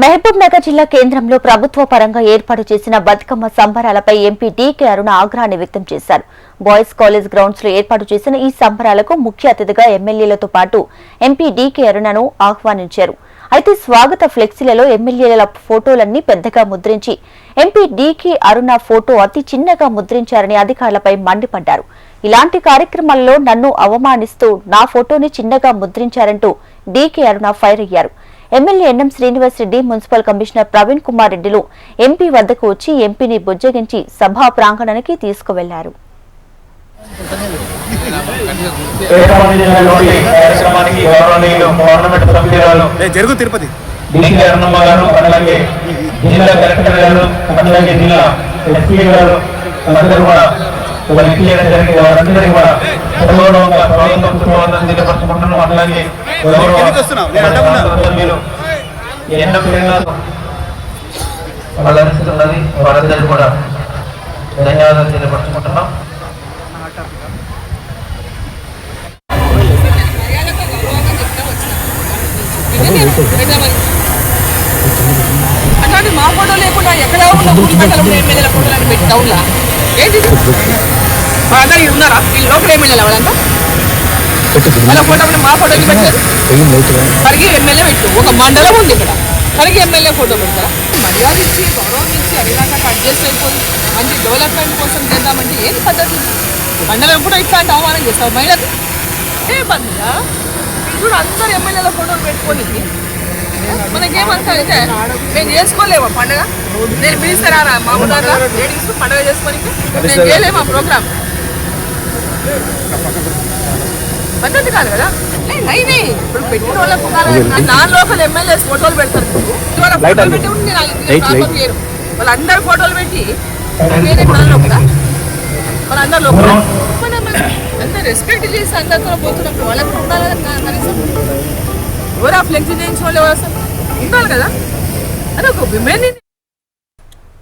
మహబూబ్ నగర్ జిల్లా కేంద్రంలో ప్రభుత్వ పరంగా ఏర్పాటు చేసిన బతుకమ్మ సంబరాలపై ఎంపీ డీకే అరుణ ఆగ్రహాన్ని వ్యక్తం చేశారు. బాయ్స్ కాలేజ్ గ్రౌండ్స్ లో ఏర్పాటు చేసిన ఈ సంబరాలకు ముఖ్య అతిథిగా ఎమ్మెల్యేలతో పాటు ఎంపీ డీకే అరుణను ఆహ్వానించారు. అయితే స్వాగత ఫ్లెక్సీలలో ఎమ్మెల్యేల ఫోటోలన్నీ పెద్దగా ముద్రించి ఎంపీ డీకే అరుణ ఫోటో అతి చిన్నగా ముద్రించారని అధికారులపై మండిపడ్డారు. ఇలాంటి కార్యక్రమాల్లో నన్ను అవమానిస్తూ నా ఫోటోని చిన్నగా ముద్రించారంటూ డీకే అరుణ ఫైర్ అయ్యారు. MLA NM Srinivas Reddy, municipal commissioner Praveen Kumar రెడ్డిలు ఎంపీ వద్దకు వచ్చి ఎంపీని బుజ్జగించి సభా ప్రాంగణానికి తీసుకువెళ్లారు. వాళ్ళందరూ కూడా ధన్యవాదాలు తెలియపరుచుకుంటున్నాం. అట్లాంటి మా ఫోటో లేకుండా ఎక్కడ ఉన్న ఎమ్మెల్యేల ఫోటోలను పెట్టి టౌన్లా ఏంటి అందరూ ఉన్నారా? వీళ్ళు లోపల ఎమ్మెల్యేలు అవ్వాలంట వాళ్ళ ఫోటో మా ఫోటో పెట్టారు. పరిగి ఎమ్మెల్యే పెట్టు, ఒక మండలం ఉంది ఇక్కడ, పరిగి ఎమ్మెల్యే ఫోటో పెడతారా? మర్యాద ఇచ్చి గౌరవం ఇచ్చి అడిగాక కట్ చేసి అయిపోయి మంచి డెవలప్మెంట్ కోసం చేద్దామంటే ఏది పద్ధతి? మండలం కూడా ఇట్లాంటి అవమానం చేస్తావు మహిళకి? ఏ పద్ధతిగా ఇప్పుడు అందరు ఎమ్మెల్యేల ఫోటోలు పెట్టుకొని మనకేమంతా అయితే మేము చేసుకోలేమా పండుగ? నేను పిలుస్తారా మామూలుగా లేడీస్ పండుగ చేసుకొని నేను చేయలేమా ప్రోగ్రామ్? పద్ధతి కాదు కదా. అయినాయి ఇప్పుడు పెట్టిన వాళ్ళకు నాన్ లోకల్ ఎమ్మెల్యేస్ ఫోటోలు పెడతారు. ఫోటోలు పెట్టి వాళ్ళందరూ ఫోటోలు పెట్టి నేనే మన లోపల వాళ్ళందరూ లోపల అంత రెస్పెక్ట్ చేసి అందరితో పోతున్నప్పుడు వాళ్ళకి ఉండాలి కనీసం. ఎవరు ఆ ఫ్లెక్సీ చేయించిన వాళ్ళు ఎవరు అసలు ఉండాలి కదా? అది ఒక విమెన్